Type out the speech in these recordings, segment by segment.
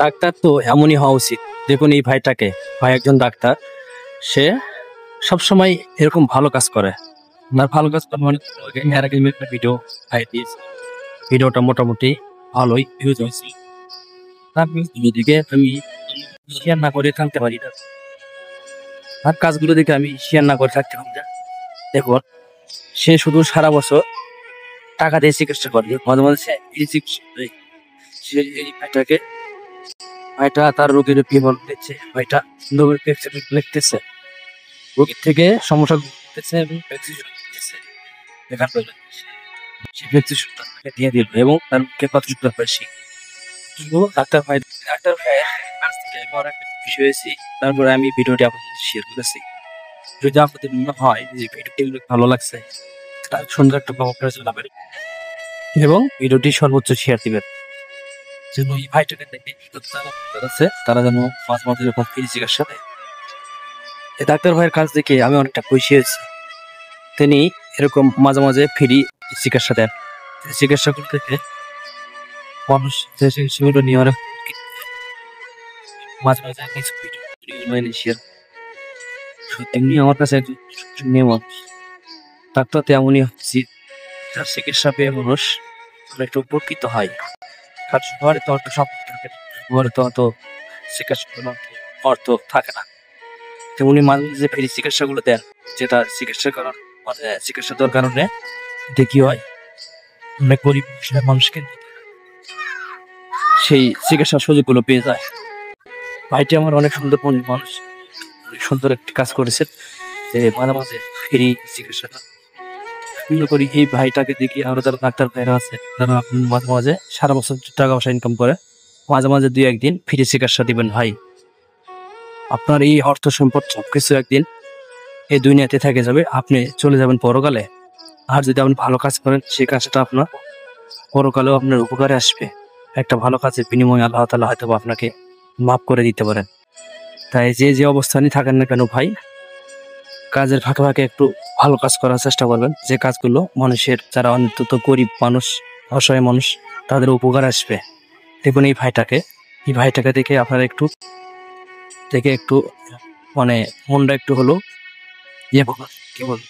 Doctor তো এমনই হওয়া উচিত। দেখুন এই ভাইটাকে, ভাই একজন ডাক্তার, সে সবসময় এরকম ভালো কাজ করে। আপনার ভালো কাজ করে মানে এর আগে আমি একটা ভিডিও দিয়েছি, ভিডিওটা মোটামুটি ভালোই ভিউজ হয়েছে। তার ভিডিও দিকে আমি শেয়ার না করে থাকতে পারি না, তার কাজগুলো দেখে আমি শেয়ার না করে থাকতে পারি না। দেখুন সে শুধু সারা বছর টাকা দিয়ে চিকিৎসা করে, মাঝে মাঝে সে এই চিকিৎসা দেয়। সে এই ভাইটাকে, ভাইটা তার রোগীর বিবরণ দিচ্ছে, ভাইটা রোগীর প্রেসক্রিপশন লিখতেছে, রোগীর থেকে সমস্যা দিতেছে এবং প্রেসক্রিপশন দিতেছে। দেখার পরে সে প্রেসক্রিপশনটা তাকে দিয়ে দিল এবং তার মুখে কত সুন্দর বেশি ডাক্তার ভাইয়ের কাছ থেকে আমি অনেক খুশি হয়েছি। তারপরে আমি ভিডিওটি আপনাদের শেয়ার করেছি। যদি আপনাদের মনে হয় যে ভিডিওটি ভালো লাগছে, তার সুন্দর একটা কমেন্ট করে জানাবেন এবং ভিডিওটি সর্বোচ্চ শেয়ার দিবেন, যেন এই ভাইটাকে দেখে তারা যেন মাঝে মাঝে এরকম ফ্রি চিকিৎসা দেয়। এই ডাক্তার ভাইয়ের কাছ থেকে আমি অনেকটা খুশি হয়েছি। তিনি এরকম মাঝে মাঝে ফ্রি চিকিৎসা দেন। চিকিৎসাগুলো থেকে মানুষ সেগুলো নিয়ে অনেক মাঝে মাঝে কিছু ভিডিও শেয়ার। এমনি আমার কাছে একজন মেয়ে মানুষ, ডাক্তার তেমনই হচ্ছে, তার চিকিৎসা পেয়ে মানুষ একটু উপকৃত হয়। কারণ শহরে তো অত সব থাকে না, শহরে তো অত চিকিৎসা অর্থ থাকে না। তেমনি মানুষ যে ফ্রি চিকিৎসাগুলো দেন, যেটা চিকিৎসা করার মানে চিকিৎসা দেওয়ার কারণে এতে কি হয়, অনেক গরিব মানুষকে সেই চিকিৎসার সুযোগগুলো পেয়ে যায়। ভাইটি আমার অনেক সুন্দর মানুষ, অনেক সুন্দর একটি কাজ করেছেন যে মাঝে মাঝে ফ্রি চিকিৎসাটা করি। এই ভাইটাকে দেখি আরো যারা ডাক্তার ভাইরা আছে, তারা মাঝে মাঝে সারা বছর টাকা পয়সা ইনকাম করে, মাঝে মাঝে 2-1 দিন ফ্রি চিকিৎসা দিবেন। ভাই আপনার এই অর্থ সম্পদ সবকিছু একদিন এই দুনিয়াতে থেকে যাবে, আপনি চলে যাবেন পরকালে। আর যদি আপনি ভালো কাজ করেন, সেই কাজটা আপনার পরকালেও আপনার উপকারে আসবে। একটা ভালো কাজের বিনিময়ে আল্লাহ তাআলা হয়তো আপনাকে মাফ করে দিতে পারেন। তাই যে অবস্থানই থাকেন না কেন ভাই, কাজের ফাঁকে ফাঁকে একটু ভালো কাজ করার চেষ্টা করবেন, যে কাজগুলো মানুষের, যারা অন্তত গরিব মানুষ, অসহায় মানুষ, তাদের উপকার আসবে। দেখুন এই ভাইটাকে দেখে আপনারা একটু মানে মনটা একটু হলো কি বল,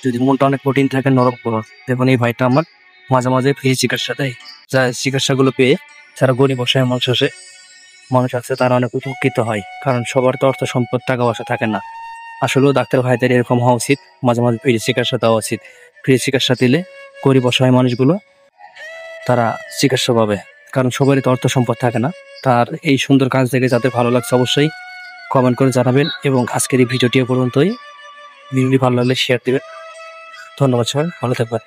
যদি মনটা অনেক কঠিন থাকে, নরম করো। দেখুন এই ভাইটা আমার মাঝে মাঝে ফ্রি চিকিৎসা দেয়, যা চিকিৎসাগুলো পেয়ে যারা গরিব অসহায় মানুষ আছে তারা অনেক উপকৃত হয়। কারণ সবার তো অর্থ সম্পদ টাকা পয়সা থাকে না। আসলেও ডাক্তার ভাইদের এরকম হওয়া উচিত, মাঝে মাঝে ফ্রি চিকিৎসা দেওয়া উচিত। ফ্রি চিকিৎসা দিলে গরিব অসহায় মানুষগুলো তারা চিকিৎসা পাবে, কারণ সবারই তো অর্থ সম্পদ থাকে না। তার এই সুন্দর কাজ দেখে যাদের ভালো লাগছে অবশ্যই কমেন্ট করে জানাবেন এবং আজকের এই ভিডিওটি পর্যন্তই। ভিডিওটি ভালো লাগলে শেয়ার দিবেন। ধন্যবাদ সবাই, ভালো থাকবেন।